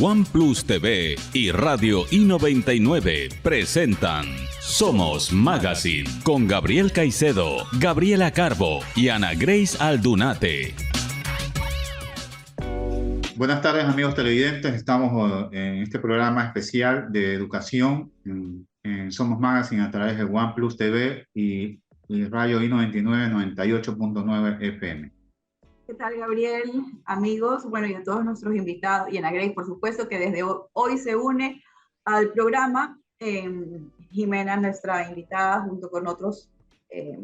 OnePlus TV y Radio I99 presentan Somos Magazine con Gabriel Caicedo, Gabriela Carbo y Ana Grace Aldunate. Buenas tardes, amigos televidentes. Estamos en este programa especial de educación en Somos Magazine a través de OnePlus TV y Radio I99 98.9 FM. ¿Qué tal, Gabriel? Amigos, bueno, y a todos nuestros invitados, y Ana Grace, por supuesto, que desde hoy se une al programa. Jimena, nuestra invitada, junto con otros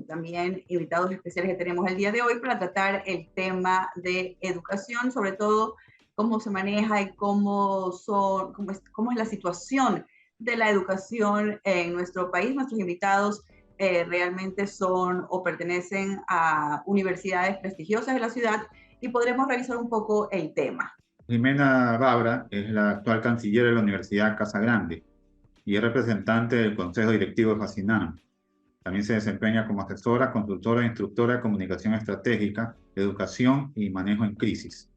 también invitados especiales que tenemos el día de hoy para tratar el tema de educación, sobre todo cómo se maneja y cómo es la situación de la educación en nuestro país. Nuestros invitados realmente son o pertenecen a universidades prestigiosas de la ciudad y podremos revisar un poco el tema. Jimena Babra es la actual canciller de la Universidad Casa Grande y es representante del Consejo Directivo de Fascinam. También se desempeña como asesora, consultora e instructora de comunicación estratégica, educación y manejo en crisis.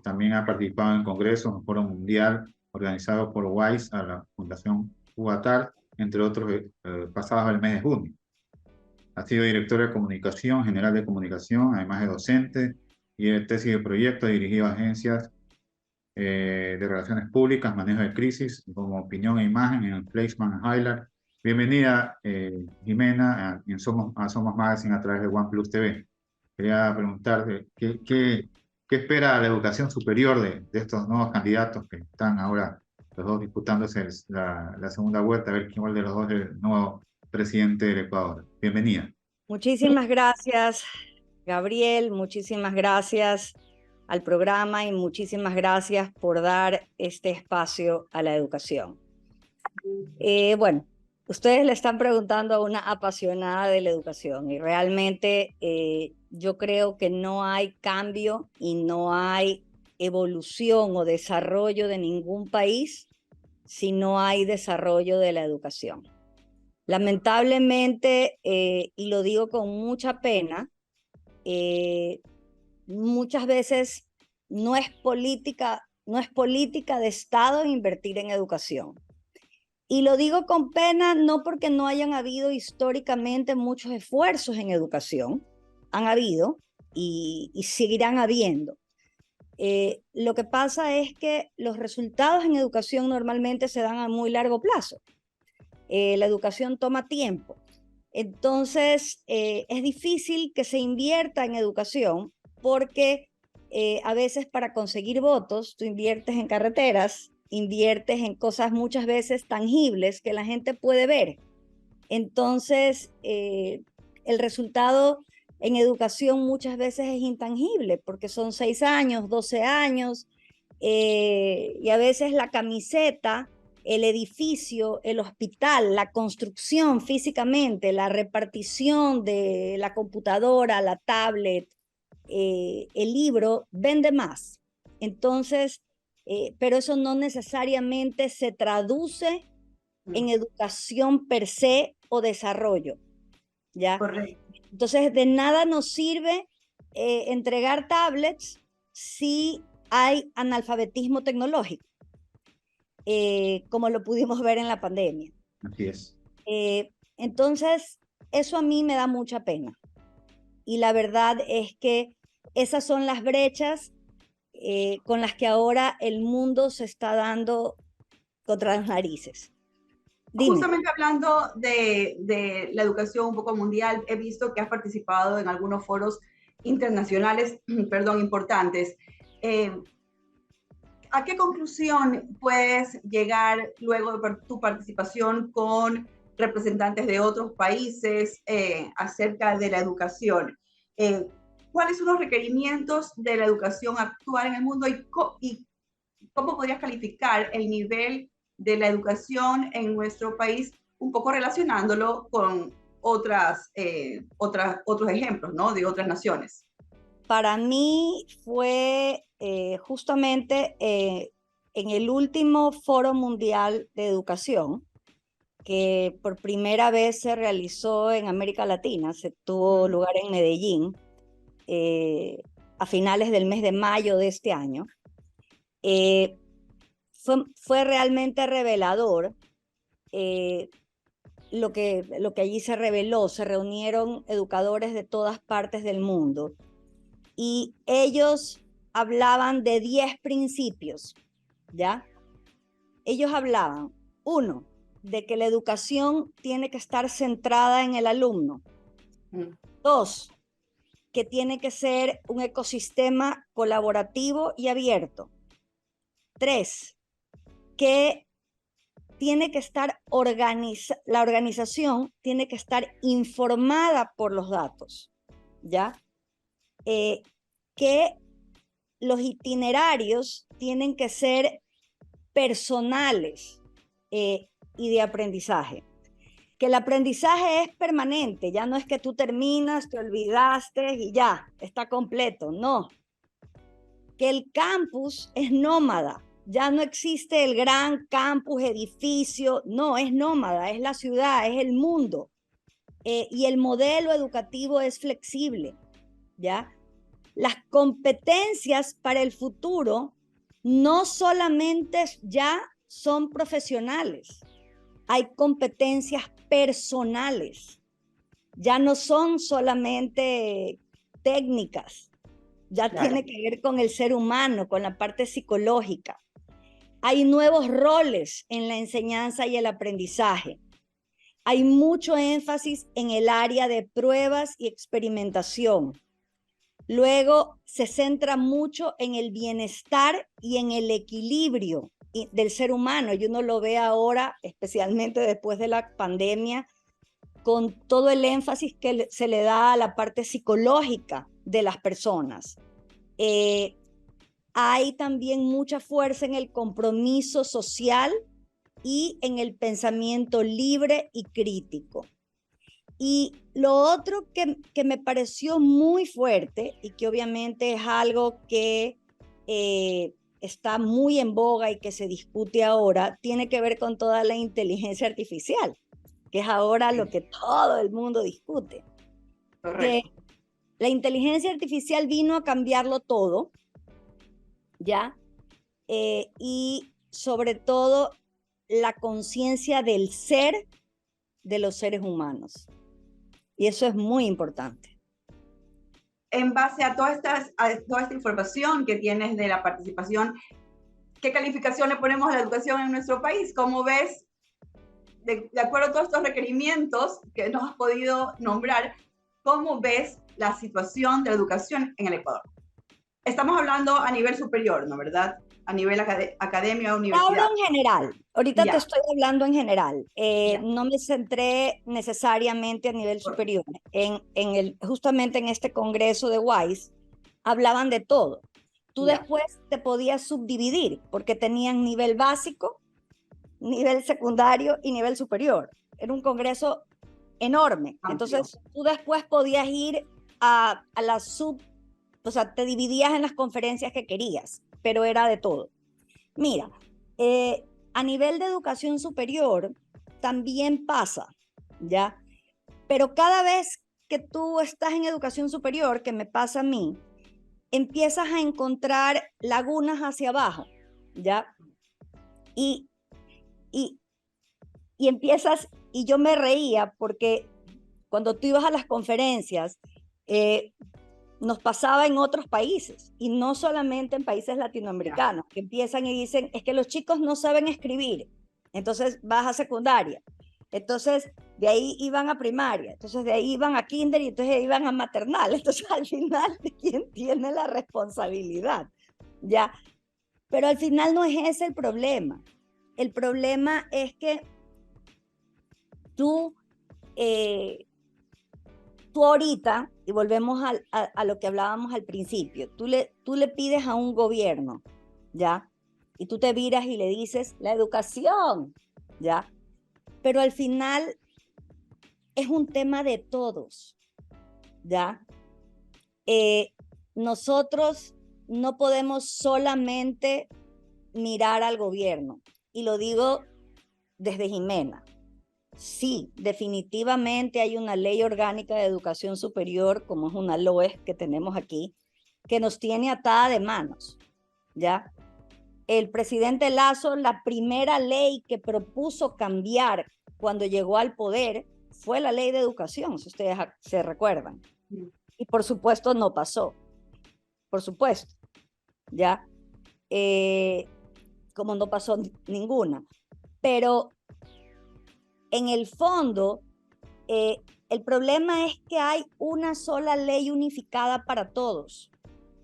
También ha participado en congresos, en un foro mundial organizado por WISE a la Fundación Huatar, entre otros, pasados el mes de junio. Ha sido directora de comunicación, general de comunicación, además de docente y de tesis de proyecto, ha dirigido agencias de relaciones públicas, manejo de crisis, como opinión e imagen en el Placement Highlight. Bienvenida, Jimena, a Somos Magazine a través de OnePlus TV. Quería preguntarte, ¿qué espera la educación superior de estos nuevos candidatos que están ahora los dos disputándose la segunda vuelta, a ver quién de los dos es el nuevo presidente del Ecuador? Bienvenida. Muchísimas gracias, Gabriel, muchísimas gracias al programa y muchísimas gracias por dar este espacio a la educación. Bueno, ustedes le están preguntando a una apasionada de la educación y realmente yo creo que no hay cambio y no hay evolución o desarrollo de ningún país si no hay desarrollo de la educación. Lamentablemente, y lo digo con mucha pena, muchas veces no es política de Estado invertir en educación. Y lo digo con pena no porque no hayan habido históricamente muchos esfuerzos en educación, han habido y seguirán habiendo. Lo que pasa es que los resultados en educación normalmente se dan a muy largo plazo. La educación toma tiempo. Entonces, es difícil que se invierta en educación porque a veces para conseguir votos, tú inviertes en carreteras, inviertes en cosas muchas veces tangibles que la gente puede ver. Entonces, el resultado en educación muchas veces es intangible porque son 6 años, 12 años, y a veces la camiseta, el edificio, el hospital, la construcción físicamente, la repartición de la computadora, la tablet, el libro, vende más. Entonces, pero eso no necesariamente se traduce en educación per se o desarrollo, ¿ya? Correcto. Entonces, de nada nos sirve entregar tablets si hay analfabetismo tecnológico. Como lo pudimos ver en la pandemia. Así es. Entonces, eso a mí me da mucha pena. Y la verdad es que esas son las brechas con las que ahora el mundo se está dando contra las narices. Dime. Justamente hablando de la educación un poco mundial, he visto que has participado en algunos foros internacionales, importantes. ¿A qué conclusión puedes llegar luego de tu participación con representantes de otros países acerca de la educación? ¿Cuáles son los requerimientos de la educación actual en el mundo y cómo podrías calificar el nivel de la educación en nuestro país, un poco relacionándolo con otros ejemplos, ¿no?, de otras naciones? Para mí fue justamente en el último Foro Mundial de Educación, que por primera vez se realizó en América Latina, se tuvo lugar en Medellín a finales del mes de mayo de este año. fue realmente revelador lo que allí se reveló. Se reunieron educadores de todas partes del mundo y ellos hablaban de 10 principios, ¿ya? Ellos hablaban, 1, de que la educación tiene que estar centrada en el alumno. 2, que tiene que ser un ecosistema colaborativo y abierto. 3, que tiene que estar la organización tiene que estar informada por los datos, ¿ya? Que los itinerarios tienen que ser personales y de aprendizaje. Que el aprendizaje es permanente, ya no es que tú terminas, te olvidaste y ya, está completo, no. Que el campus es nómada, ya no existe el gran campus, edificio, no, es nómada, es la ciudad, es el mundo. Y el modelo educativo es flexible, ¿ya? Las competencias para el futuro no solamente ya son profesionales, hay competencias personales, ya no son solamente técnicas, ya tiene que ver con el ser humano, con la parte psicológica. Hay nuevos roles en la enseñanza y el aprendizaje. Hay mucho énfasis en el área de pruebas y experimentación. Luego se centra mucho en el bienestar y en el equilibrio del ser humano, y uno lo ve ahora, especialmente después de la pandemia, con todo el énfasis que se le da a la parte psicológica de las personas. Hay también mucha fuerza en el compromiso social y en el pensamiento libre y crítico. Y lo otro que me pareció muy fuerte y que obviamente es algo que está muy en boga y que se discute ahora, tiene que ver con toda la inteligencia artificial, que es ahora lo que todo el mundo discute. Correcto. Que la inteligencia artificial vino a cambiarlo todo, ¿ya? Y sobre todo la conciencia del ser de los seres humanos. Y eso es muy importante. En base a toda esta información que tienes de la participación, ¿qué calificación le ponemos a la educación en nuestro país? ¿Cómo ves, de acuerdo a todos estos requerimientos que nos has podido nombrar, cómo ves la situación de la educación en el Ecuador? Estamos hablando a nivel superior, ¿no? ¿Verdad? A nivel academia o universidad. Hablo en general. Ahorita te estoy hablando en general. No me centré necesariamente a nivel superior. Justamente en este congreso de WISE hablaban de todo. Tú después te podías subdividir porque tenían nivel básico, nivel secundario y nivel superior. Era un congreso enorme. Entonces tú después podías ir a la o sea, te dividías en las conferencias que querías, pero era de todo. Mira, a nivel de educación superior también pasa, ¿ya? Pero cada vez que tú estás en educación superior, que me pasa a mí, empiezas a encontrar lagunas hacia abajo, ¿ya? Y empiezas, y yo me reía porque cuando tú ibas a las conferencias, nos pasaba en otros países y no solamente en países latinoamericanos, que empiezan y dicen, es que los chicos no saben escribir, entonces vas a secundaria, entonces de ahí iban a primaria, entonces de ahí iban a kinder y entonces de ahí iban a maternal, entonces al final, ¿quién tiene la responsabilidad? Ya, pero al final no es ese el problema es que tú ahorita, y volvemos a lo que hablábamos al principio, tú le pides a un gobierno, ¿ya? Y tú te viras y le dices, la educación, ¿ya? Pero al final es un tema de todos, ¿ya? Nosotros no podemos solamente mirar al gobierno, y lo digo desde Jimena. Sí, definitivamente hay una ley orgánica de educación superior, como es una LOE que tenemos aquí, que nos tiene atada de manos, ¿ya? el presidente Lazo, la primera ley que propuso cambiar cuando llegó al poder fue la ley de educación, si ustedes se recuerdan. Y por supuesto no pasó, por supuesto, ¿ya? Como no pasó ninguna. Pero en el fondo, el problema es que hay una sola ley unificada para todos,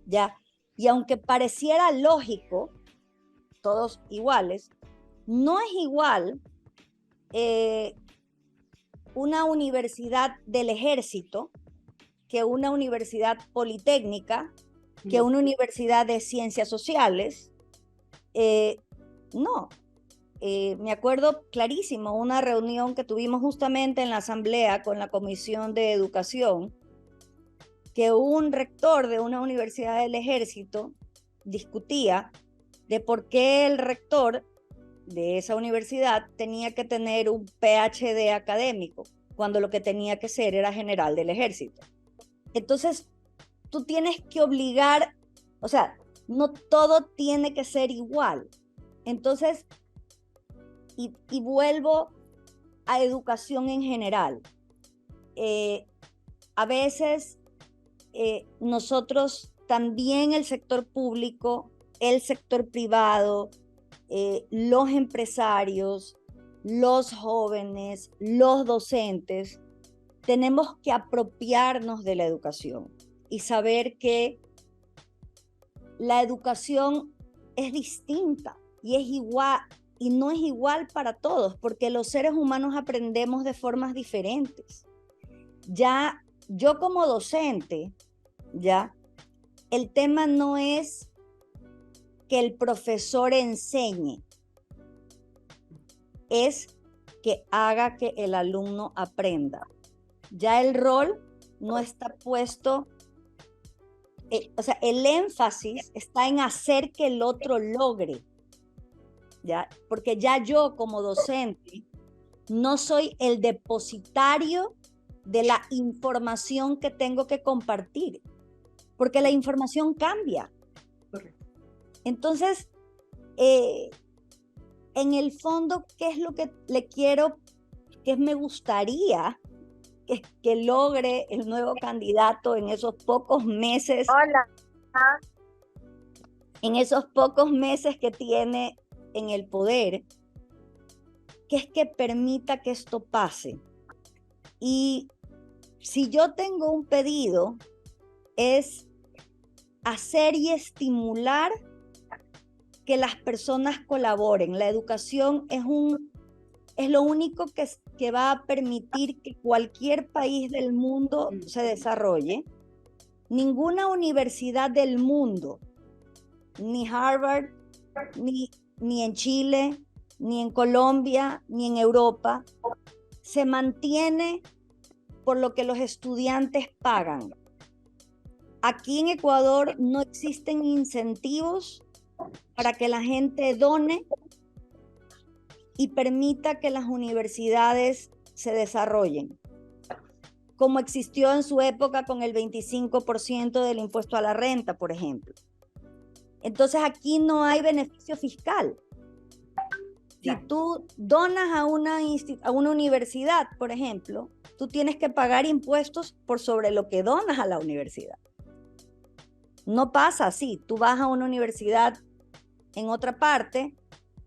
¿ya? Y aunque pareciera lógico, todos iguales, no es igual una universidad del ejército que una universidad politécnica, que una universidad de ciencias sociales. No. Me acuerdo clarísimo una reunión que tuvimos justamente en la asamblea con la Comisión de Educación, que un rector de una universidad del ejército discutía de por qué el rector de esa universidad tenía que tener un PhD académico, cuando lo que tenía que ser era general del ejército. Entonces, tú tienes que obligar, o sea, no todo tiene que ser igual. Entonces, y vuelvo a educación en general. A veces nosotros también, el sector público, el sector privado, los empresarios, los jóvenes, los docentes, tenemos que apropiarnos de la educación y saber que la educación es distinta y es igual, y no es igual para todos, porque los seres humanos aprendemos de formas diferentes. Ya yo como docente, ya, el tema no es que el profesor enseñe, es que haga que el alumno aprenda. Ya el rol no está puesto, o sea, el énfasis está en hacer que el otro logre, ¿ya? Porque ya yo como docente no soy el depositario de la información que tengo que compartir, porque la información cambia. Entonces, en el fondo, ¿qué es lo que le quiero, qué me gustaría que logre el nuevo candidato en esos pocos meses? Hola. En esos pocos meses que tiene en el poder, que es que permita que esto pase. Y si yo tengo un pedido, es hacer y estimular que las personas colaboren. La educación es lo único que va a permitir que cualquier país del mundo se desarrolle. Ninguna universidad del mundo, ni Harvard, ni en Chile, ni en Colombia, ni en Europa, se mantiene por lo que los estudiantes pagan. Aquí en Ecuador no existen incentivos para que la gente done y permita que las universidades se desarrollen, como existió en su época con el 25% del impuesto a la renta, por ejemplo. Entonces aquí no hay beneficio fiscal. Si tú donas a una universidad, por ejemplo, tú tienes que pagar impuestos por sobre lo que donas a la universidad. No pasa así. Tú vas a una universidad en otra parte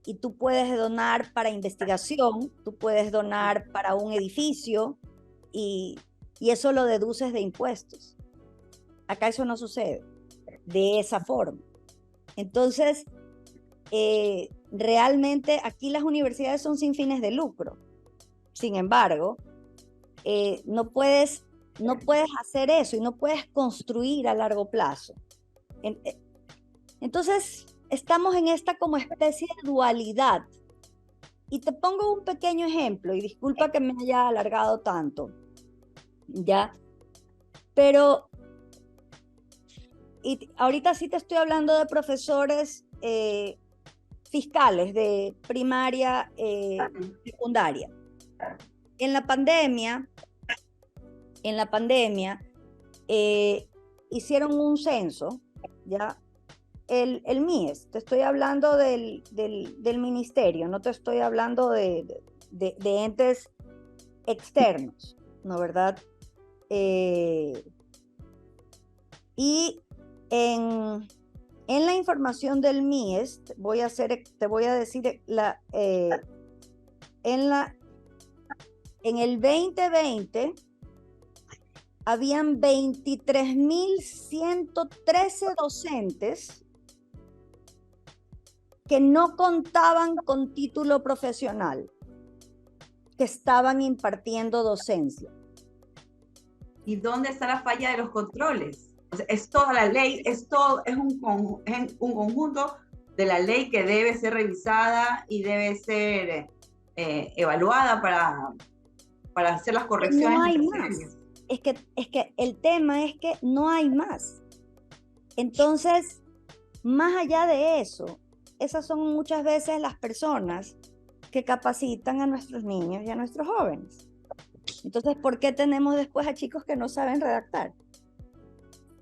y tú puedes donar para investigación, tú puedes donar para un edificio y eso lo deduces de impuestos. Acá eso no sucede de esa forma. Entonces, realmente aquí las universidades son sin fines de lucro. Sin embargo, no puedes hacer eso y no puedes construir a largo plazo. Entonces, estamos en esta como especie de dualidad. Y te pongo un pequeño ejemplo, y disculpa que me haya alargado tanto, ¿ya? Pero y ahorita sí te estoy hablando de profesores fiscales de primaria, secundaria. En la pandemia, hicieron un censo, ¿ya? el MIES, te estoy hablando del ministerio, no te estoy hablando de entes externos, ¿no, verdad? Y en la información del MIES, te voy a decir, en el 2020 habían 23.113 docentes que no contaban con título profesional, que estaban impartiendo docencia. ¿Y dónde está la falla de los controles? O sea, es toda la ley, es un conjunto de la ley que debe ser revisada y debe ser evaluada para hacer las correcciones. No hay más. Es que el tema es que no hay más. Entonces, más allá de eso, esas son muchas veces las personas que capacitan a nuestros niños y a nuestros jóvenes. Entonces, ¿por qué tenemos después a chicos que no saben redactar?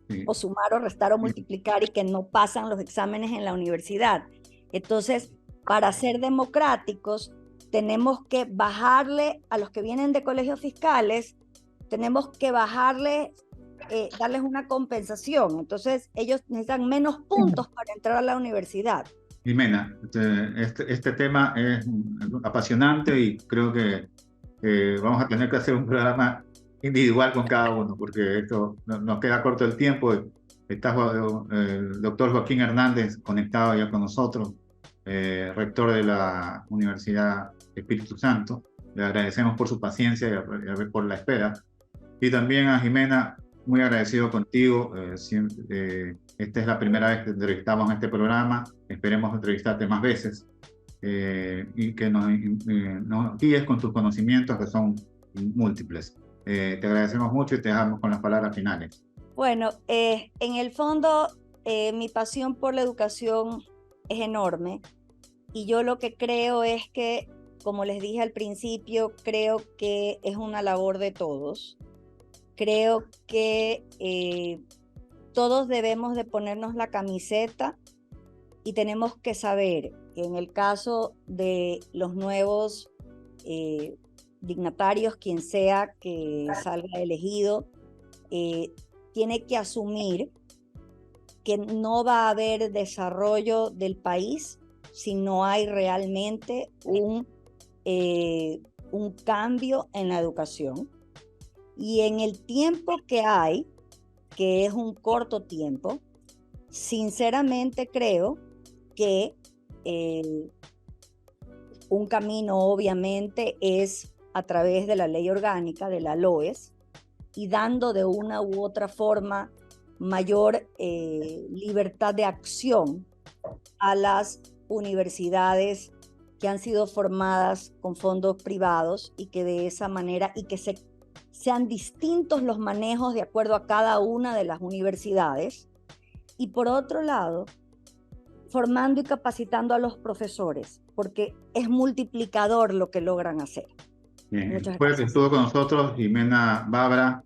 Sí. O sumar o restar o multiplicar y que no pasan los exámenes en la universidad. Entonces, para ser democráticos, tenemos que bajarle a los que vienen de colegios fiscales, tenemos que bajarle, darles una compensación. Entonces, ellos necesitan menos puntos para entrar a la universidad. Jimena, este tema es apasionante y creo que vamos a tener que hacer un programa individual con cada uno, porque esto nos queda corto el tiempo. Está el doctor Joaquín Hernández conectado ya con nosotros, rector de la Universidad Espíritu Santo. Le agradecemos por su paciencia y por la espera. Y también a Jimena, muy agradecido contigo. Esta es la primera vez que te entrevistamos en este programa. Esperemos entrevistarte más veces y que nos guíes con tus conocimientos, que son múltiples. Te agradecemos mucho y te dejamos con las palabras finales. Bueno, en el fondo, mi pasión por la educación es enorme y yo lo que creo es que, como les dije al principio, creo que es una labor de todos. Creo que todos debemos de ponernos la camiseta y tenemos que saber que en el caso de los nuevos dignatarios, quien sea que salga elegido, tiene que asumir que no va a haber desarrollo del país si no hay realmente un cambio en la educación. Y en el tiempo que hay, que es un corto tiempo, sinceramente creo que un camino obviamente es a través de la ley orgánica, de la LOES, y dando de una u otra forma mayor libertad de acción a las universidades que han sido formadas con fondos privados y que de esa manera, y que sean distintos los manejos de acuerdo a cada una de las universidades. Y por otro lado, formando y capacitando a los profesores, porque es multiplicador lo que logran hacer. Bien. Pues estuvo con nosotros Jimena Babra,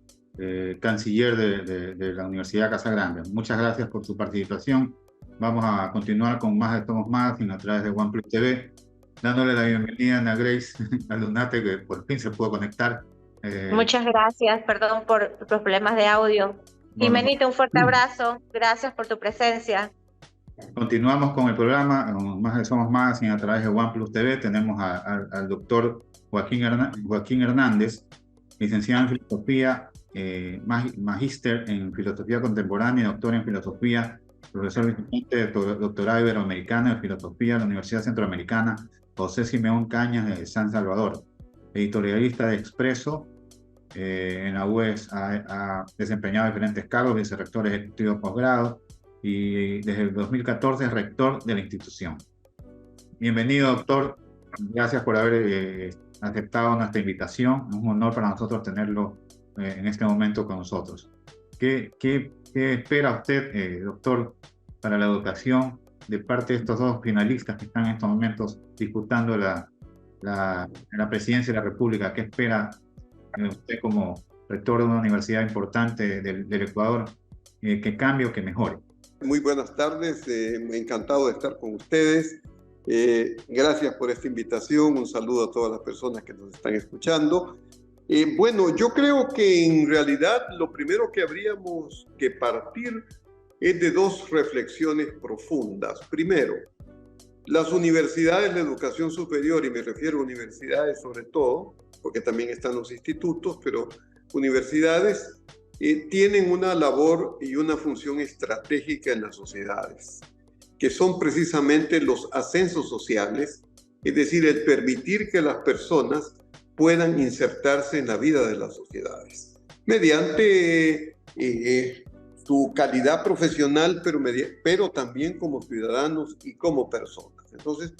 canciller de la Universidad Casa Grande. Muchas gracias por su participación. Vamos a continuar con más de Somos Magazine a través de OnePlus TV, dándole la bienvenida a Ana Grace Aldunate, que por fin se pudo conectar. Muchas gracias, perdón por los problemas de audio. Jimenita, un fuerte abrazo, gracias por tu presencia. Continuamos con el programa, más de Somos Magazine a través de OnePlus TV. Tenemos al doctor Joaquín Hernández, licenciado en Filosofía, magíster en Filosofía Contemporánea y doctor en Filosofía, profesor visitante de doctorado iberoamericano de Filosofía de la Universidad Centroamericana José Simeón Cañas de San Salvador. Editorialista de Expreso, en la UES ha desempeñado diferentes cargos, vicerrector ejecutivo de posgrado y desde el 2014 es rector de la institución. Bienvenido, doctor. Gracias por haber aceptado nuestra invitación. Es un honor para nosotros tenerlo en este momento con nosotros. ¿Qué espera usted, doctor, para la educación de parte de estos dos finalistas que están en estos momentos disputando la presidencia de la República? ¿Qué espera usted como rector de una universidad importante del Ecuador? ¿Qué cambio, que mejore? Muy buenas tardes, encantado de estar con ustedes. Gracias por esta invitación, un saludo a todas las personas que nos están escuchando. Bueno, yo creo que en realidad lo primero que habríamos que partir es de dos reflexiones profundas. Primero, las universidades de educación superior, y me refiero a universidades sobre todo, porque también están los institutos, pero universidades tienen una labor y una función estratégica en las sociedades, que son precisamente los ascensos sociales, es decir, el permitir que las personas puedan insertarse en la vida de las sociedades, mediante su calidad profesional, pero también como ciudadanos y como personas. Entonces,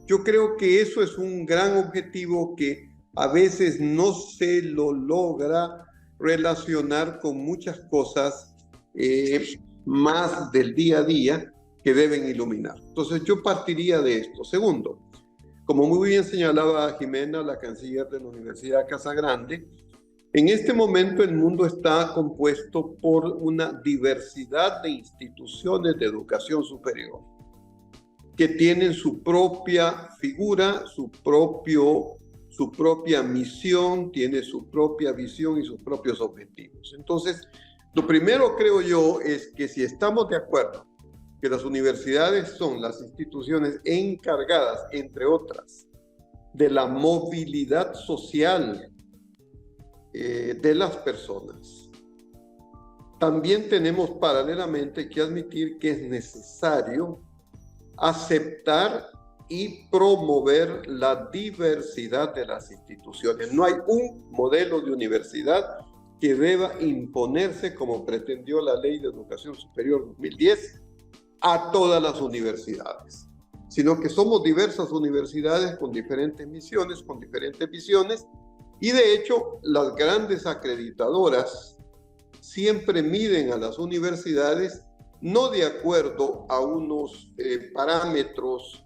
yo creo que eso es un gran objetivo que a veces no se lo logra relacionar con muchas cosas más del día a día que deben iluminar. Entonces, yo partiría de esto. Segundo, como muy bien señalaba Jimena, la canciller de la Universidad Casa Grande, en este momento el mundo está compuesto por una diversidad de instituciones de educación superior que tienen su propia figura, su propia misión, tiene su propia visión y sus propios objetivos. Entonces, lo primero creo yo es que si estamos de acuerdo que las universidades son las instituciones encargadas, entre otras, de la movilidad social de las personas, también tenemos paralelamente que admitir que es necesario aceptar y promover la diversidad de las instituciones. No hay un modelo de universidad que deba imponerse, como pretendió la Ley de Educación Superior 2010, a todas las universidades, sino que somos diversas universidades con diferentes misiones, con diferentes visiones, y de hecho las grandes acreditadoras siempre miden a las universidades no de acuerdo a unos parámetros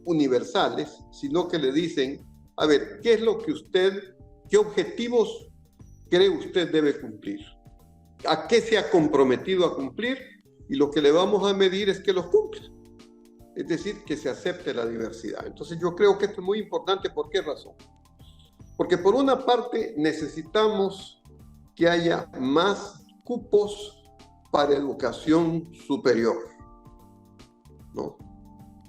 universales, sino que le dicen, a ver, ¿qué es lo que qué objetivos cree usted debe cumplir? ¿A qué se ha comprometido a cumplir? Y lo que le vamos a medir es que los cumpla. Es decir, que se acepte la diversidad. Entonces yo creo que esto es muy importante. ¿Por qué razón? Porque por una parte necesitamos que haya más cupos para educación superior, ¿no?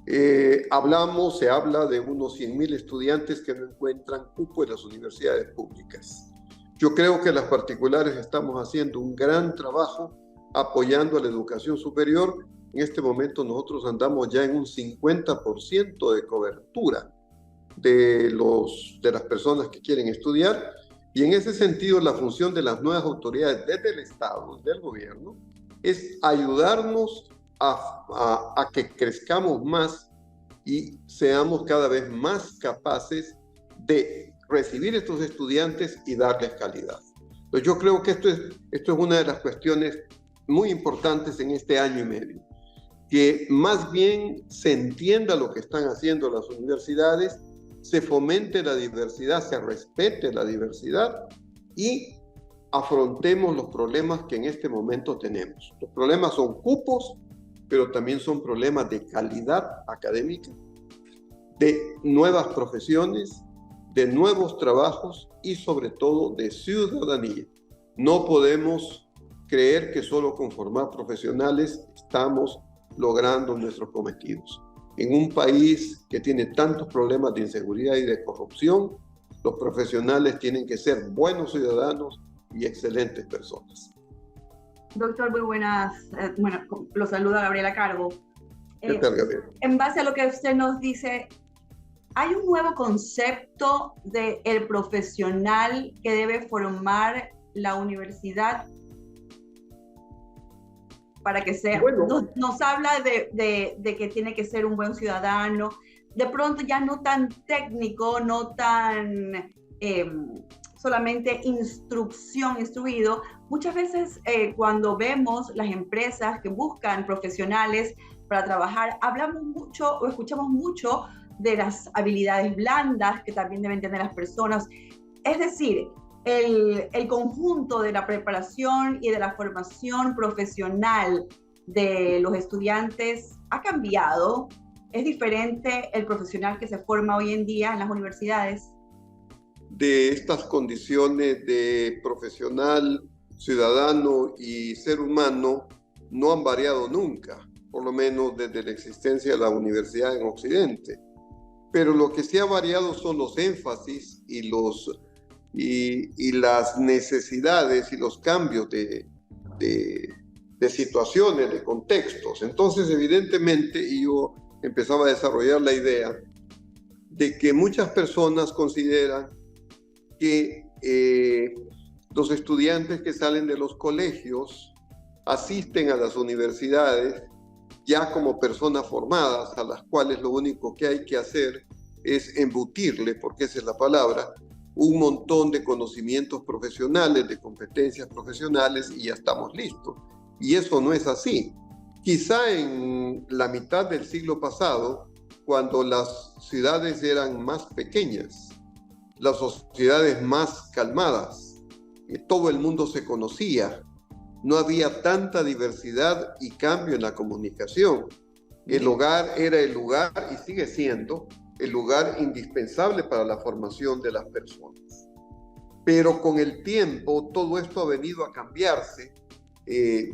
Se habla de unos 100,000 estudiantes que no encuentran cupo en las universidades públicas. Yo creo que las particulares estamos haciendo un gran trabajo apoyando a la educación superior. En este momento nosotros andamos ya en un 50% de cobertura de las personas que quieren estudiar, y en ese sentido la función de las nuevas autoridades desde el Estado, del gobierno, es ayudarnos a que crezcamos más y seamos cada vez más capaces de recibir estos estudiantes y darles calidad. Entonces yo creo que esto es una de las cuestiones muy importantes en este año y medio, que más bien se entienda lo que están haciendo las universidades, se fomente la diversidad, se respete la diversidad y afrontemos los problemas que en este momento tenemos. Los problemas son cupos, pero también son problemas de calidad académica, de nuevas profesiones, de nuevos trabajos y sobre todo de ciudadanía. No podemos creer que solo con formar profesionales estamos logrando nuestros cometidos. En un país que tiene tantos problemas de inseguridad y de corrupción, los profesionales tienen que ser buenos ciudadanos y excelentes personas. Doctor, muy buenas. Bueno, lo saluda Gabriela Carbo. ¿Qué tal, Gabriela? En base a lo que usted nos dice, ¿hay un nuevo concepto del profesional que debe formar la universidad para que sea? Bueno, nos habla de que tiene que ser un buen ciudadano, de pronto ya no tan técnico, no tan solamente instruido. Muchas veces cuando vemos las empresas que buscan profesionales para trabajar, hablamos mucho o escuchamos mucho de las habilidades blandas que también deben tener las personas. Es decir, el conjunto de la preparación y de la formación profesional de los estudiantes ha cambiado? ¿Es diferente el profesional que se forma hoy en día en las universidades? De estas condiciones de profesional, ciudadano y ser humano no han variado nunca, por lo menos desde la existencia de la universidad en Occidente. Pero lo que sí ha variado son los énfasis y las necesidades y los cambios de situaciones, de contextos. Entonces, evidentemente, yo empezaba a desarrollar la idea de que muchas personas consideran que los estudiantes que salen de los colegios asisten a las universidades ya como personas formadas, a las cuales lo único que hay que hacer es embutirle, porque esa es la palabra, un montón de conocimientos profesionales, de competencias profesionales, y ya estamos listos. Y eso no es así. Quizá en la mitad del siglo pasado, cuando las ciudades eran más pequeñas, las sociedades más calmadas, todo el mundo se conocía, no había tanta diversidad y cambio en la comunicación. El hogar era el lugar, y sigue siendo, el lugar indispensable para la formación de las personas. Pero con el tiempo todo esto ha venido a cambiarse.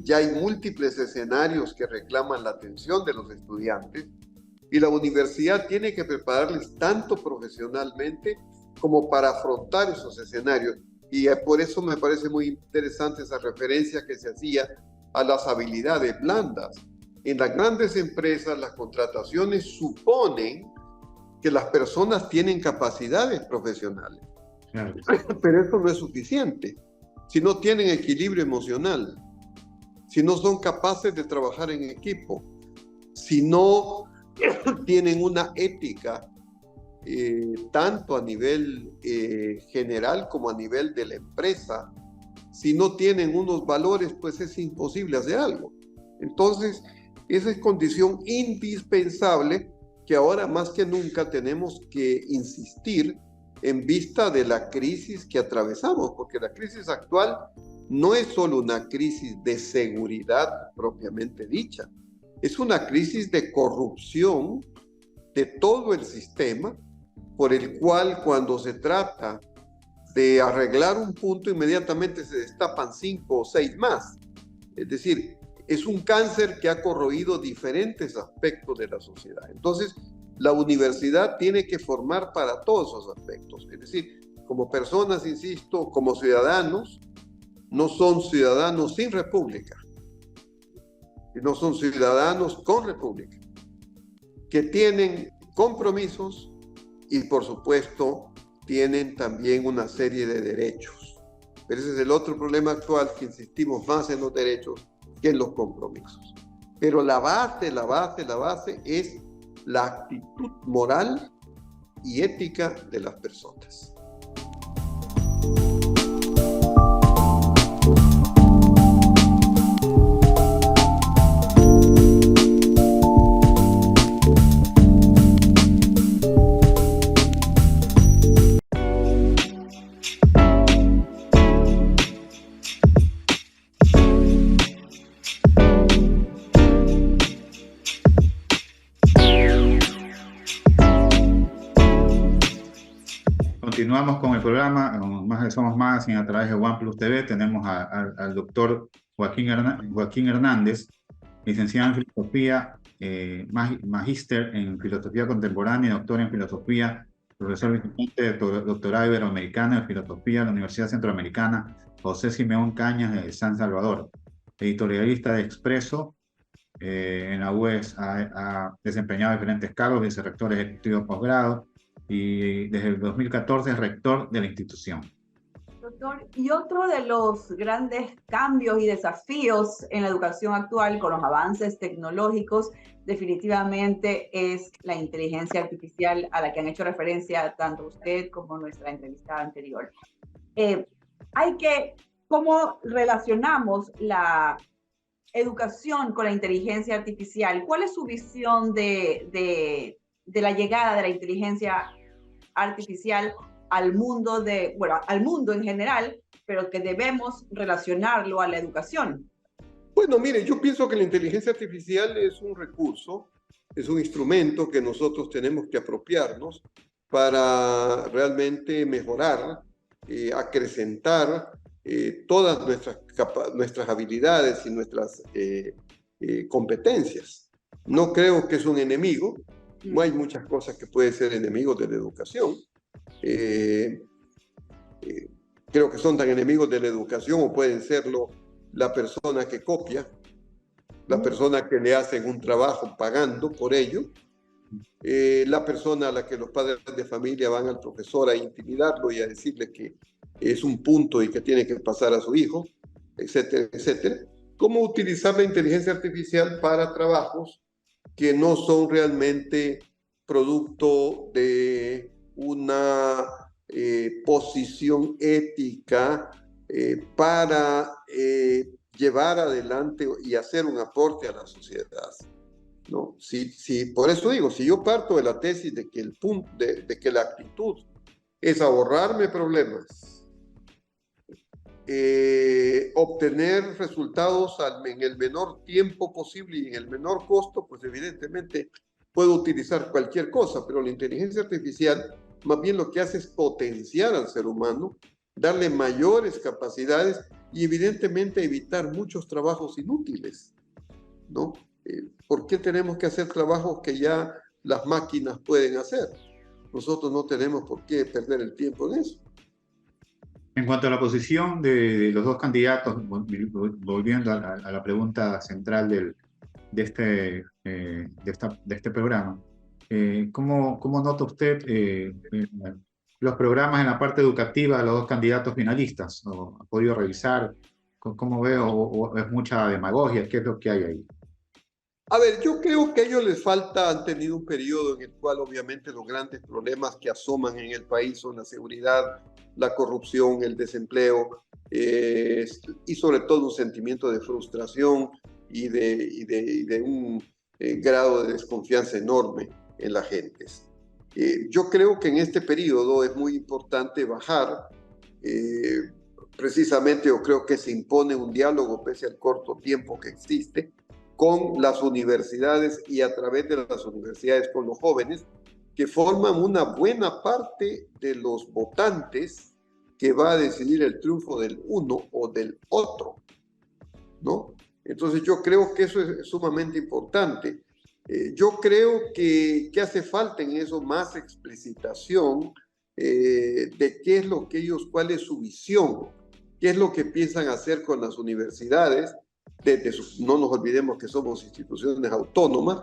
Ya hay múltiples escenarios que reclaman la atención de los estudiantes, y la universidad tiene que prepararles tanto profesionalmente como para afrontar esos escenarios. Y por eso me parece muy interesante esa referencia que se hacía a las habilidades blandas. En las grandes empresas, las contrataciones suponen que las personas tienen capacidades profesionales. Claro. Pero eso no es suficiente. Si no tienen equilibrio emocional, si no son capaces de trabajar en equipo, si no tienen una ética, tanto a nivel general como a nivel de la empresa, si no tienen unos valores, pues es imposible hacer algo. Entonces, esa es condición indispensable que ahora más que nunca tenemos que insistir en vista de la crisis que atravesamos, porque la crisis actual no es solo una crisis de seguridad propiamente dicha, es una crisis de corrupción de todo el sistema, por el cual cuando se trata de arreglar un punto, inmediatamente se destapan 5 o 6 más. Es decir, es un cáncer que ha corroído diferentes aspectos de la sociedad. Entonces, la universidad tiene que formar para todos esos aspectos. Es decir, como personas, insisto, como ciudadanos, no son ciudadanos sin república, no son ciudadanos con república, que tienen compromisos y, por supuesto, tienen también una serie de derechos. Pero ese es el otro problema actual, que insistimos más en los derechos que en los compromisos. Pero la base es la actitud moral y ética de las personas. Continuamos con el programa, Somos Magazine a través de OnePlus TV. Tenemos al doctor Joaquín Hernández, licenciado en Filosofía, magíster en Filosofía Contemporánea y doctor en Filosofía, profesor visitante de doctorado iberoamericano en Filosofía de la Universidad Centroamericana José Simeón Cañas de San Salvador, editorialista de Expreso. En la UES ha desempeñado diferentes cargos, vicerrector ejecutivo posgrado, y desde el 2014 es rector de la institución. Doctor, y otro de los grandes cambios y desafíos en la educación actual con los avances tecnológicos definitivamente es la inteligencia artificial, a la que han hecho referencia tanto usted como nuestra entrevistada anterior. ¿Cómo relacionamos la educación con la inteligencia artificial? ¿Cuál es su visión de la llegada de la inteligencia artificial al mundo al mundo en general, pero que debemos relacionarlo a la educación? Bueno, mire, yo pienso que la inteligencia artificial es un recurso, es un instrumento que nosotros tenemos que apropiarnos para realmente mejorar, acrecentar todas nuestras habilidades y nuestras competencias. No creo que es un enemigo. No hay muchas cosas que pueden ser enemigos de la educación. Creo que son tan enemigos de la educación o pueden serlo la persona que copia, la persona que le hacen un trabajo pagando por ello, la persona a la que los padres de familia van al profesor a intimidarlo y a decirle que es un punto y que tiene que pasar a su hijo, etcétera, etcétera. ¿Cómo utilizar la inteligencia artificial para trabajos que no son realmente producto de una posición ética para llevar adelante y hacer un aporte a la sociedad? ¿No? Por eso digo, si yo parto de la tesis de que, de que la actitud es ahorrarme problemas, obtener resultados en el menor tiempo posible y en el menor costo, pues evidentemente puedo utilizar cualquier cosa, pero la inteligencia artificial más bien lo que hace es potenciar al ser humano, darle mayores capacidades y evidentemente evitar muchos trabajos inútiles, ¿no? ¿Por qué tenemos que hacer trabajos que ya las máquinas pueden hacer? Nosotros no tenemos por qué perder el tiempo en eso. En cuanto a la posición de los dos candidatos, volviendo a la pregunta central de este programa, ¿cómo nota usted los programas en la parte educativa de los dos candidatos finalistas? ¿O ha podido revisar? ¿Cómo ve? ¿O es mucha demagogia? ¿Qué es lo que hay ahí? A ver, yo creo que a ellos les falta, han tenido un periodo en el cual obviamente los grandes problemas que asoman en el país son la seguridad, la corrupción, el desempleo y sobre todo un sentimiento de frustración y de un grado de desconfianza enorme en la gente. Yo creo que en este periodo es muy importante bajar, precisamente yo creo que se impone un diálogo pese al corto tiempo que existe, con las universidades y a través de las universidades con los jóvenes, que forman una buena parte de los votantes que va a decidir el triunfo del uno o del otro, ¿no? Entonces yo creo que eso es sumamente importante. Yo creo que hace falta en eso más explicitación de qué es lo que ellos, cuál es su visión, qué es lo que piensan hacer con las universidades. No nos olvidemos que somos instituciones autónomas,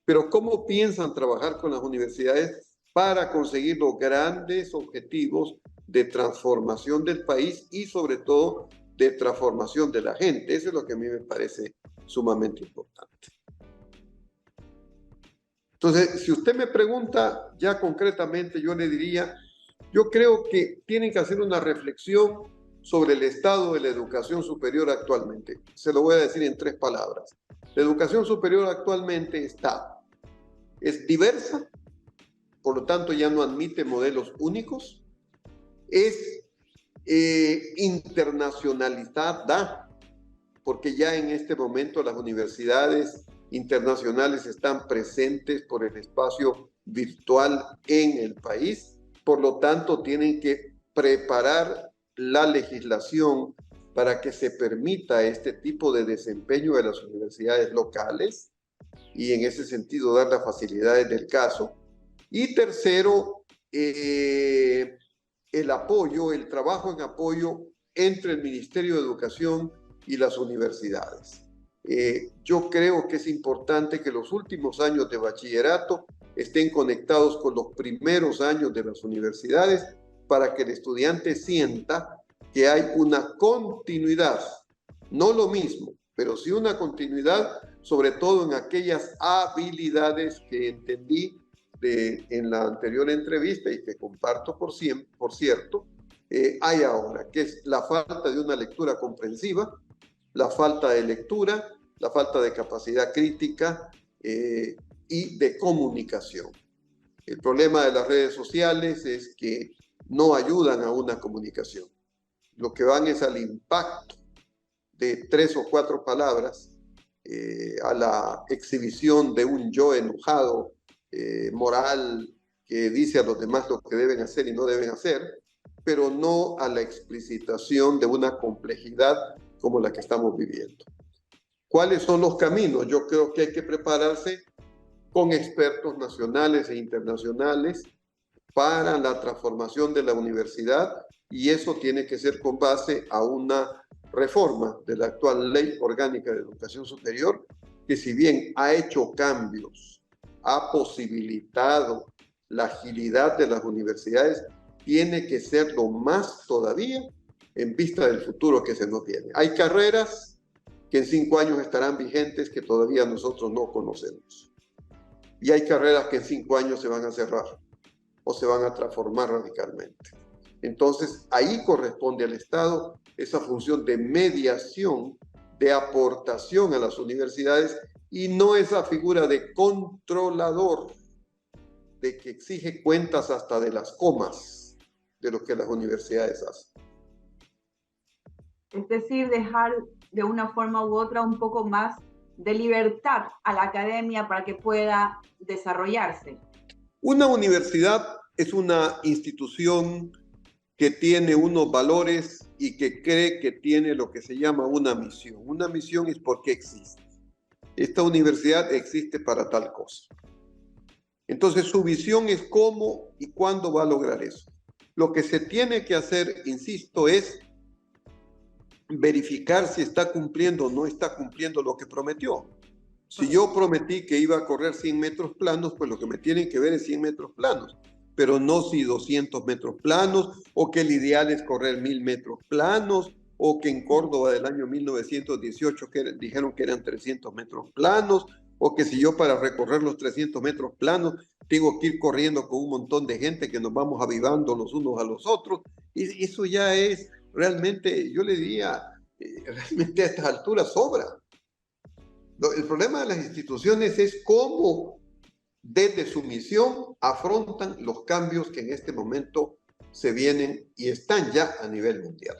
pero cómo piensan trabajar con las universidades para conseguir los grandes objetivos de transformación del país y sobre todo de transformación de la gente. Eso es lo que a mí me parece sumamente importante. Entonces, si usted me pregunta ya concretamente, yo le diría, yo creo que tienen que hacer una reflexión sobre el estado de la educación superior actualmente. Se lo voy a decir en 3 palabras. La educación superior actualmente es diversa, por lo tanto ya no admite modelos únicos, es internacionalizada, porque ya en este momento las universidades internacionales están presentes por el espacio virtual en el país, por lo tanto tienen que preparar la legislación para que se permita este tipo de desempeño de las universidades locales y en ese sentido dar las facilidades del caso. Y tercero, el apoyo, el trabajo en apoyo entre el Ministerio de Educación y las universidades. Yo creo que es importante que los últimos años de bachillerato estén conectados con los primeros años de las universidades para que el estudiante sienta que hay una continuidad, no lo mismo, pero sí una continuidad, sobre todo en aquellas habilidades que entendí en la anterior entrevista y que comparto por cierto, hay ahora, que es la falta de una lectura comprensiva, la falta de lectura, la falta de capacidad crítica y de comunicación. El problema de las redes sociales es que no ayudan a una comunicación. Lo que van es al impacto de 3 o 4 palabras a la exhibición de un yo enojado, moral, que dice a los demás lo que deben hacer y no deben hacer, pero no a la explicitación de una complejidad como la que estamos viviendo. ¿Cuáles son los caminos? Yo creo que hay que prepararse con expertos nacionales e internacionales para la transformación de la universidad, y eso tiene que ser con base a una reforma de la actual Ley Orgánica de Educación Superior, que si bien ha hecho cambios, ha posibilitado la agilidad de las universidades, tiene que serlo más todavía en vista del futuro que se nos viene. Hay carreras que en 5 años estarán vigentes que todavía nosotros no conocemos. Y hay carreras que en 5 años se van a cerrar o se van a transformar radicalmente. Entonces, ahí corresponde al Estado esa función de mediación, de aportación a las universidades, y no esa figura de controlador, de que exige cuentas hasta de las comas de lo que las universidades hacen. Es decir, dejar de una forma u otra un poco más de libertad a la academia para que pueda desarrollarse. Una universidad es una institución que tiene unos valores y que cree que tiene lo que se llama una misión. Una misión es por qué existe. Esta universidad existe para tal cosa. Entonces su visión es cómo y cuándo va a lograr eso. Lo que se tiene que hacer, insisto, es verificar si está cumpliendo o no está cumpliendo lo que prometió. Si yo prometí que iba a correr 100 metros planos, pues lo que me tienen que ver es 100 metros planos, pero no si 200 metros planos, o que el ideal es correr 1000 metros planos, o que en Córdoba del año 1918 dijeron que eran 300 metros planos, o que si yo para recorrer los 300 metros planos tengo que ir corriendo con un montón de gente que nos vamos avivando los unos a los otros. Y eso ya es realmente, yo le diría, realmente a estas alturas sobra. El problema de las instituciones es cómo desde su misión afrontan los cambios que en este momento se vienen y están ya a nivel mundial.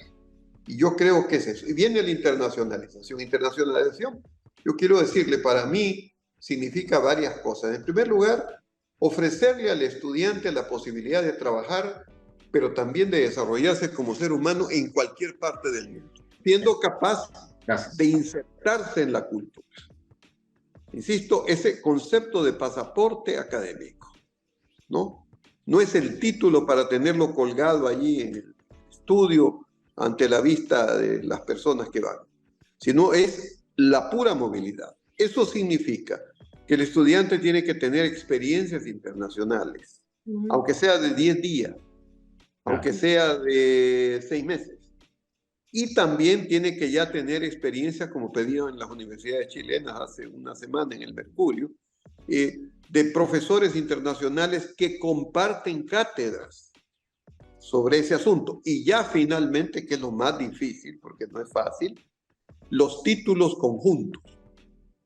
Y yo creo que es eso. Y viene la internacionalización. Internacionalización, yo quiero decirle, para mí significa varias cosas. En primer lugar, ofrecerle al estudiante la posibilidad de trabajar, pero también de desarrollarse como ser humano en cualquier parte del mundo, siendo capaz de insertarse en la cultura. Insisto, ese concepto de pasaporte académico, ¿no? No es el título para tenerlo colgado allí en el estudio ante la vista de las personas que van, sino es la pura movilidad. Eso significa que el estudiante tiene que tener experiencias internacionales, aunque sea de 10 días, aunque sea de 6 meses. Y también tiene que ya tener experiencia, como pedían en las universidades chilenas hace una semana en el Mercurio, de profesores internacionales que comparten cátedras sobre ese asunto. Y ya finalmente, que es lo más difícil, porque no es fácil, los títulos conjuntos.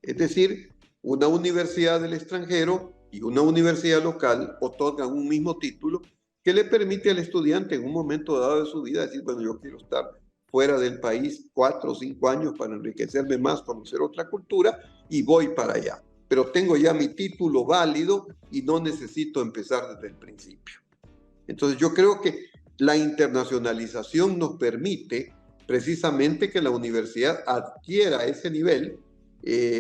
Es decir, una universidad del extranjero y una universidad local otorgan un mismo título que le permite al estudiante en un momento dado de su vida decir, bueno, yo quiero estar fuera del país 4 o 5 años para enriquecerme más, conocer otra cultura, y voy para allá. Pero tengo ya mi título válido y no necesito empezar desde el principio. Entonces yo creo que la internacionalización nos permite precisamente que la universidad adquiera ese nivel.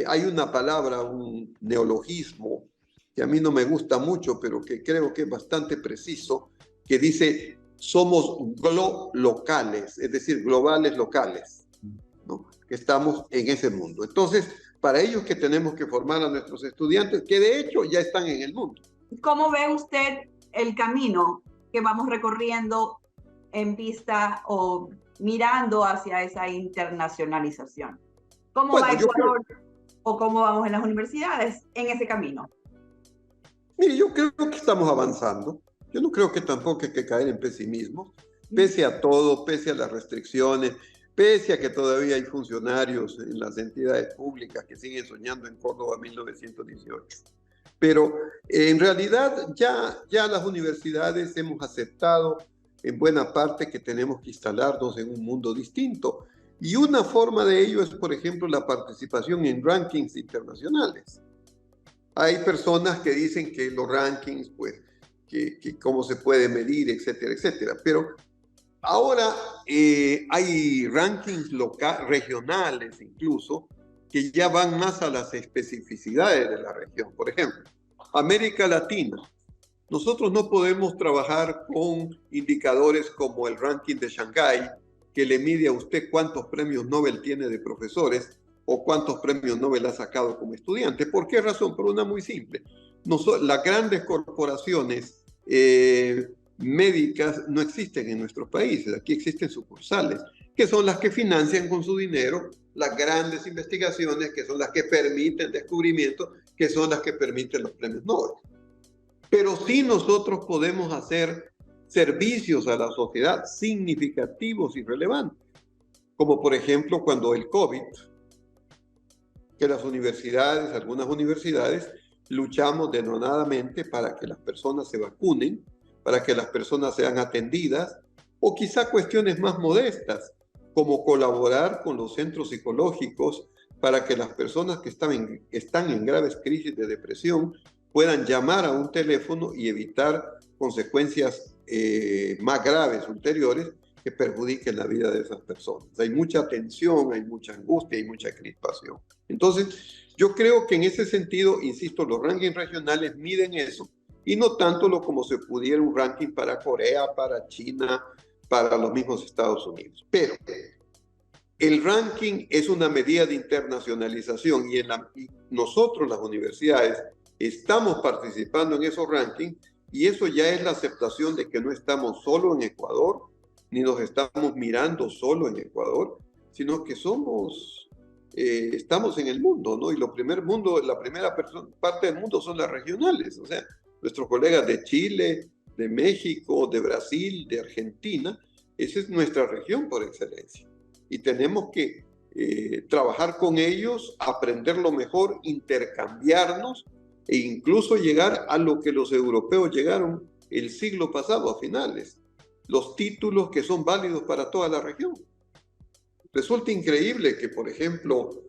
Hay una palabra, un neologismo, que a mí no me gusta mucho, pero que creo que es bastante preciso, que dice, somos locales, es decir, globales locales, ¿no? Que estamos en ese mundo. Entonces, para ello que tenemos que formar a nuestros estudiantes, que de hecho ya están en el mundo. ¿Cómo ve usted el camino que vamos recorriendo en vista o mirando hacia esa internacionalización? ¿Cómo va Ecuador o cómo vamos en las universidades en ese camino? Mire, yo creo que estamos avanzando. Yo no creo que tampoco hay que caer en pesimismo, pese a todo, pese a las restricciones, pese a que todavía hay funcionarios en las entidades públicas que siguen soñando en Córdoba 1918. Pero en realidad ya las universidades hemos aceptado en buena parte que tenemos que instalarnos en un mundo distinto. Y una forma de ello es, por ejemplo, la participación en rankings internacionales. Hay personas que dicen que los rankings, pues, que cómo se puede medir, etcétera, etcétera. Pero ahora hay rankings regionales incluso, que ya van más a las especificidades de la región. Por ejemplo, América Latina. Nosotros no podemos trabajar con indicadores como el ranking de Shanghái, que le mide a usted cuántos premios Nobel tiene de profesores o cuántos premios Nobel ha sacado como estudiante. ¿Por qué razón? Por una muy simple. Las grandes corporaciones médicas no existen en nuestros países. Aquí existen sucursales, que son las que financian con su dinero las grandes investigaciones, que son las que permiten descubrimientos, que son las que permiten los premios Nobel. Pero sí nosotros podemos hacer servicios a la sociedad significativos y relevantes, como por ejemplo cuando el COVID, que las universidades, algunas universidades, luchamos denodadamente para que las personas se vacunen, para que las personas sean atendidas, o quizá cuestiones más modestas, como colaborar con los centros psicológicos para que las personas que están en graves crisis de depresión puedan llamar a un teléfono y evitar consecuencias más graves, ulteriores, que perjudiquen la vida de esas personas. Hay mucha tensión, hay mucha angustia, hay mucha crispación. Entonces, yo creo que en ese sentido, insisto, los rankings regionales miden eso, y no tanto como se pudiera un ranking para Corea, para China, para los mismos Estados Unidos. Pero el ranking es una medida de internacionalización y nosotros, las universidades, estamos participando en esos rankings, y eso ya es la aceptación de que no estamos solo en Ecuador, ni nos estamos mirando solo en Ecuador, sino que estamos en el mundo, ¿no? Y la primera parte del mundo son las regionales, o sea, nuestros colegas de Chile, de México, de Brasil, de Argentina, esa es nuestra región por excelencia. Y tenemos que trabajar con ellos, aprender lo mejor, intercambiarnos e incluso llegar a lo que los europeos llegaron el siglo pasado, a finales, los títulos que son válidos para toda la región. Resulta increíble que, por ejemplo,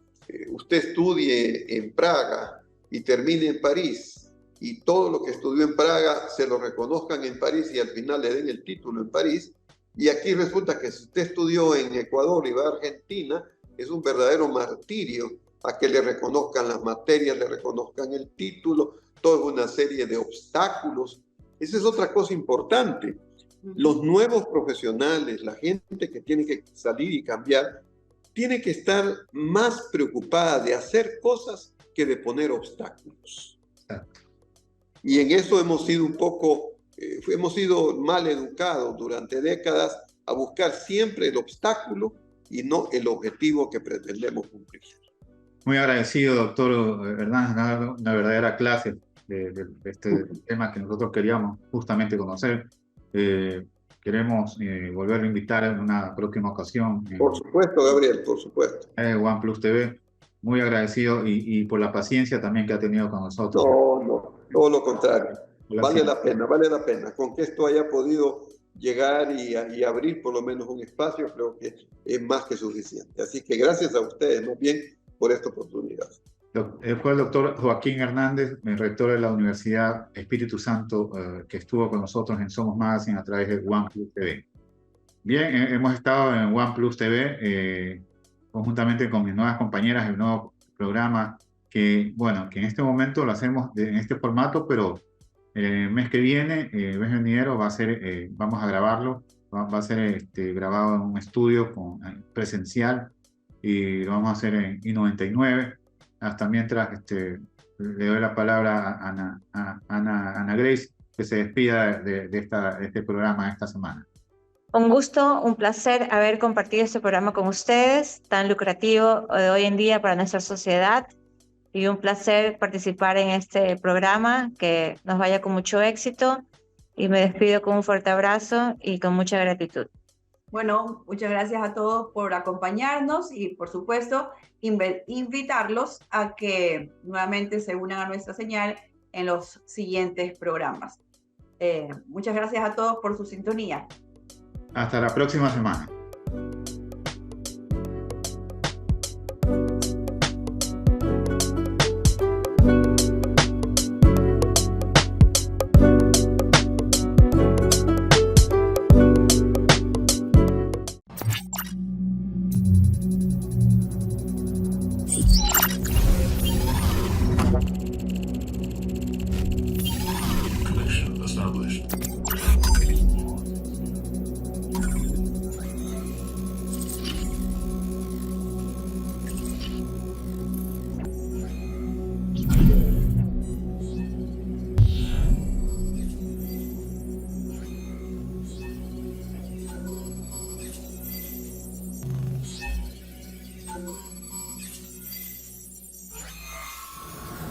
usted estudie en Praga y termine en París, y todo lo que estudió en Praga se lo reconozcan en París y al final le den el título en París. Y aquí resulta que si usted estudió en Ecuador y va a Argentina, es un verdadero martirio a que le reconozcan las materias, le reconozcan el título, toda una serie de obstáculos. Esa es otra cosa importante. Los nuevos profesionales, la gente que tiene que salir y cambiar, tiene que estar más preocupada de hacer cosas que de poner obstáculos. Y en eso hemos sido mal educados durante décadas a buscar siempre el obstáculo y no el objetivo que pretendemos cumplir. Muy agradecido, doctor Hernández, una verdadera clase de este tema que nosotros queríamos justamente conocer. Queremos volver a invitar en una próxima ocasión. Por supuesto, Gabriel, por supuesto. OnePlus TV, muy agradecido y por la paciencia también que ha tenido con nosotros. No, todo lo contrario. Vale la pena. Con que esto haya podido llegar y abrir por lo menos un espacio, creo que es más que suficiente. Así que gracias a ustedes, más bien, por esta oportunidad. Fue el doctor Joaquín Hernández, el rector de la Universidad Espíritu Santo, que estuvo con nosotros en Somos Magazine a través de OnePlus TV. Bien, hemos estado en OnePlus TV conjuntamente con mis nuevas compañeras en el nuevo programa que en este momento lo hacemos en este formato, pero el mes que viene, el mes venidero, vamos a grabarlo, va a ser grabado en un estudio presencial y lo vamos a hacer en I-99. Hasta mientras le doy la palabra a Ana Grace, que se despida de este programa esta semana. Un gusto, un placer haber compartido este programa con ustedes, tan lucrativo de hoy en día para nuestra sociedad, y un placer participar en este programa, que nos vaya con mucho éxito, y me despido con un fuerte abrazo y con mucha gratitud. Bueno, muchas gracias a todos por acompañarnos y, por supuesto, invitarlos a que nuevamente se unan a nuestra señal en los siguientes programas. Muchas gracias a todos por su sintonía. Hasta la próxima semana.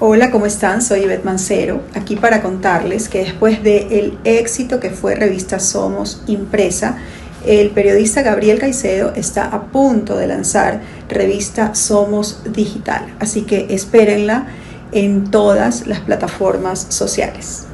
Hola, ¿cómo están? Soy Ivette Mancero, aquí para contarles que después del éxito que fue Revista Somos Impresa, el periodista Gabriel Caicedo está a punto de lanzar Revista Somos Digital, así que espérenla en todas las plataformas sociales.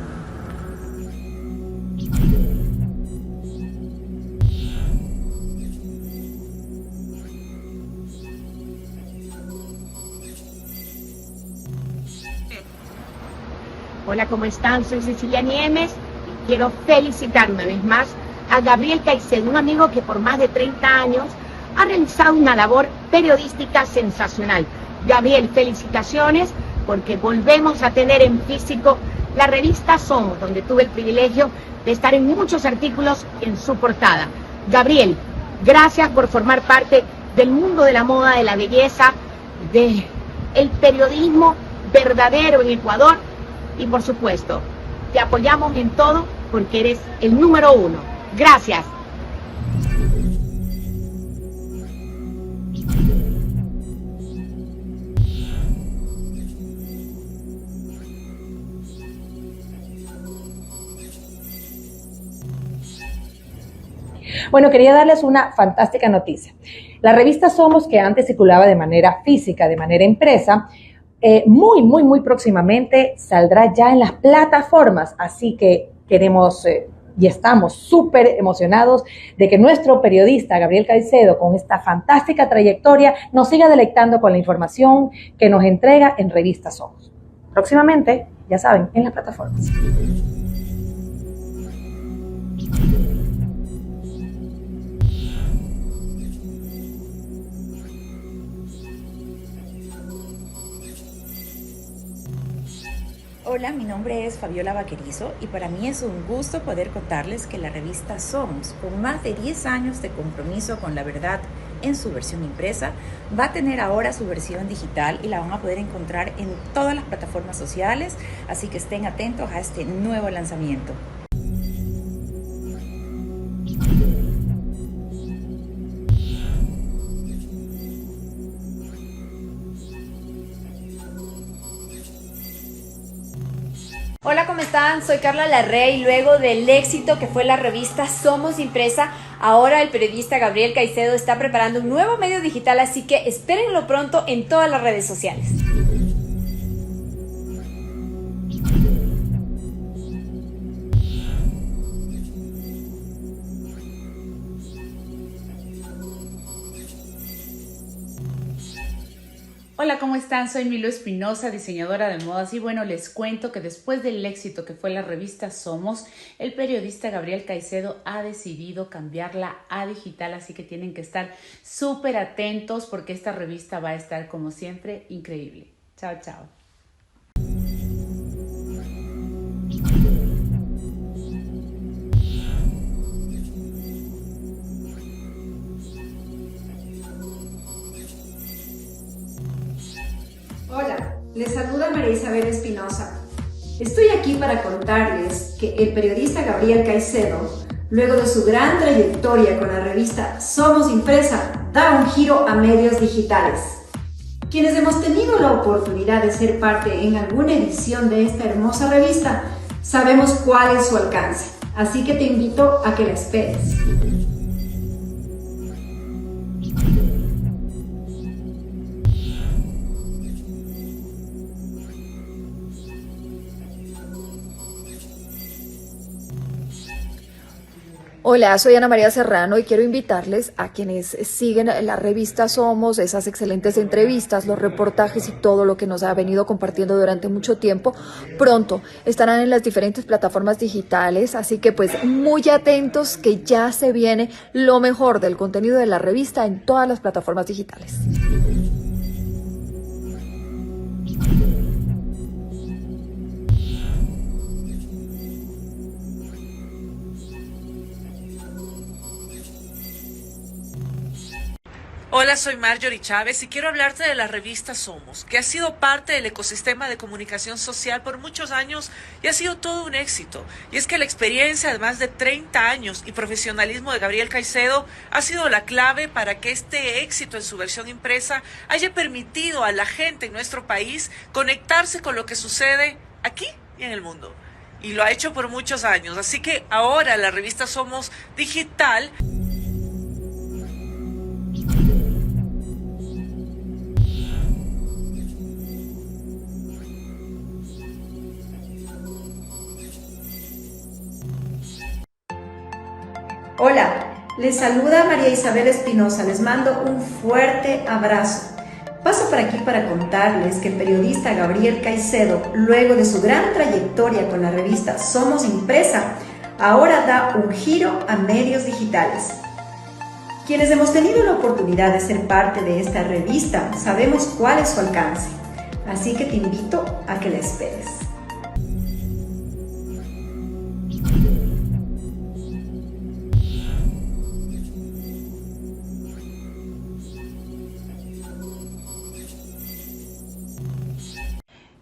Hola, ¿cómo están? Soy Cecilia Niemes y quiero felicitar una vez más a Gabriel Caicedo, un amigo que por más de 30 años ha realizado una labor periodística sensacional. Gabriel, felicitaciones porque volvemos a tener en físico la revista Somos, donde tuve el privilegio de estar en muchos artículos en su portada. Gabriel, gracias por formar parte del mundo de la moda, de la belleza, del periodismo verdadero en Ecuador. Y por supuesto, te apoyamos en todo porque eres el número 1. Gracias. Bueno, quería darles una fantástica noticia. La revista Somos, que antes circulaba de manera física, de manera impresa, muy próximamente saldrá ya en las plataformas, así que queremos y estamos súper emocionados de que nuestro periodista Gabriel Caicedo, con esta fantástica trayectoria, nos siga deleitando con la información que nos entrega en Revista Somos. Próximamente, ya saben, en las plataformas. Hola, mi nombre es Fabiola Vaquerizo y para mí es un gusto poder contarles que la revista Somos, con más de 10 años de compromiso con la verdad en su versión impresa, va a tener ahora su versión digital y la van a poder encontrar en todas las plataformas sociales, así que estén atentos a este nuevo lanzamiento. Hola, ¿cómo están? Soy Carla Larrey. Luego del éxito que fue la revista Somos Impresa, ahora el periodista Gabriel Caicedo está preparando un nuevo medio digital, así que espérenlo pronto en todas las redes sociales. Hola, ¿cómo están? Soy Milo Espinosa, diseñadora de modas y bueno, les cuento que después del éxito que fue la revista Somos, el periodista Gabriel Caicedo ha decidido cambiarla a digital, así que tienen que estar súper atentos porque esta revista va a estar como siempre increíble. Chao, chao. Hola, les saluda María Isabel Espinosa. Estoy aquí para contarles que el periodista Gabriel Caicedo, luego de su gran trayectoria con la revista Somos Impresa, da un giro a medios digitales. Quienes hemos tenido la oportunidad de ser parte en alguna edición de esta hermosa revista, sabemos cuál es su alcance, así que te invito a que la esperes. Hola, soy Ana María Serrano y quiero invitarles a quienes siguen la revista Somos, esas excelentes entrevistas, los reportajes y todo lo que nos ha venido compartiendo durante mucho tiempo. Pronto estarán en las diferentes plataformas digitales, así que pues muy atentos que ya se viene lo mejor del contenido de la revista en todas las plataformas digitales. Hola, soy Marjorie Chávez y quiero hablarte de la revista Somos, que ha sido parte del ecosistema de comunicación social por muchos años y ha sido todo un éxito. Y es que la experiencia de más de 30 años y profesionalismo de Gabriel Caicedo ha sido la clave para que este éxito en su versión impresa haya permitido a la gente en nuestro país conectarse con lo que sucede aquí y en el mundo. Y lo ha hecho por muchos años. Así que ahora la revista Somos Digital. Hola, les saluda María Isabel Espinosa, les mando un fuerte abrazo. Paso por aquí para contarles que el periodista Gabriel Caicedo, luego de su gran trayectoria con la revista Somos Impresa, ahora da un giro a medios digitales. Quienes hemos tenido la oportunidad de ser parte de esta revista sabemos cuál es su alcance, así que te invito a que la esperes.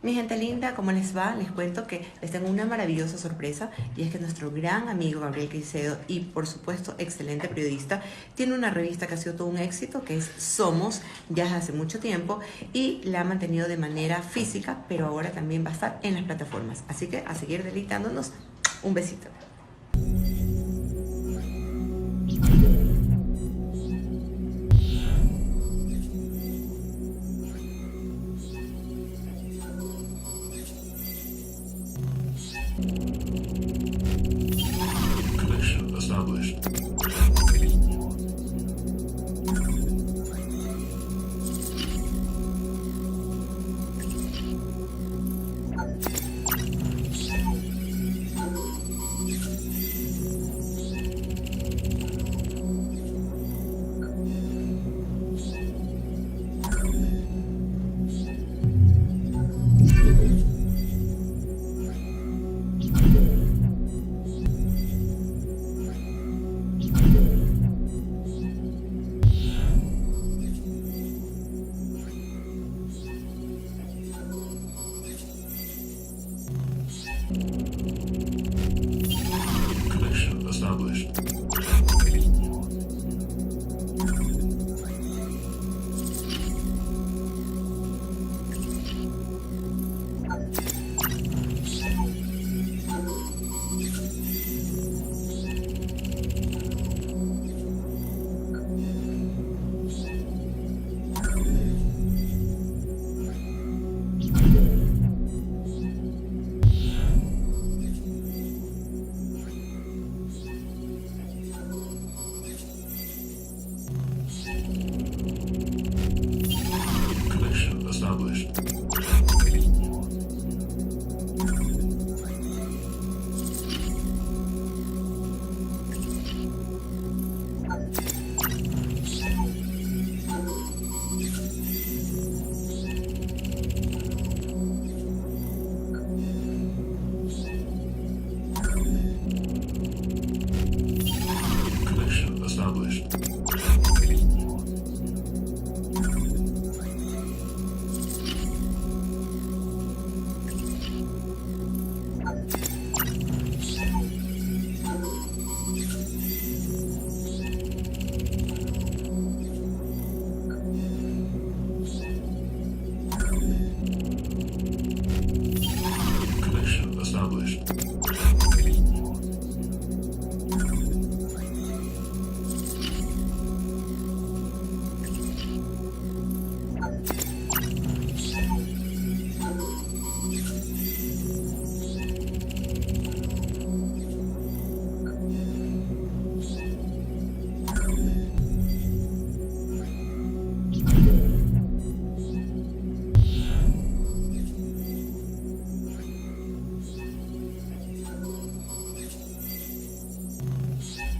Mi gente linda, ¿cómo les va? Les cuento que les tengo una maravillosa sorpresa y es que nuestro gran amigo Gabriel Caicedo y por supuesto excelente periodista tiene una revista que ha sido todo un éxito, que es Somos, ya desde hace mucho tiempo, y la ha mantenido de manera física, pero ahora también va a estar en las plataformas. Así que a seguir deleitándonos. Un besito.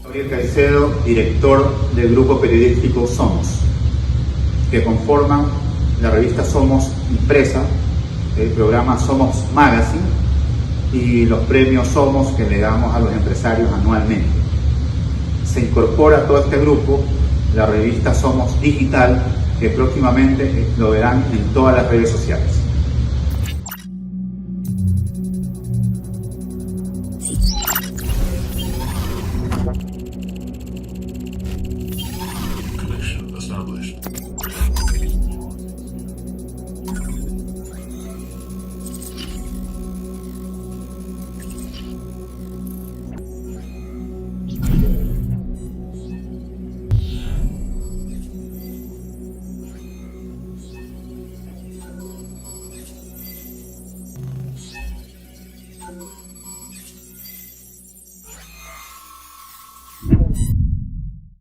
Gabriel Caicedo, director del grupo periodístico Somos, que conforman la revista Somos Impresa, el programa Somos Magazine y los premios Somos que le damos a los empresarios anualmente. Se incorpora a todo este grupo la revista Somos Digital, que próximamente lo verán en todas las redes sociales.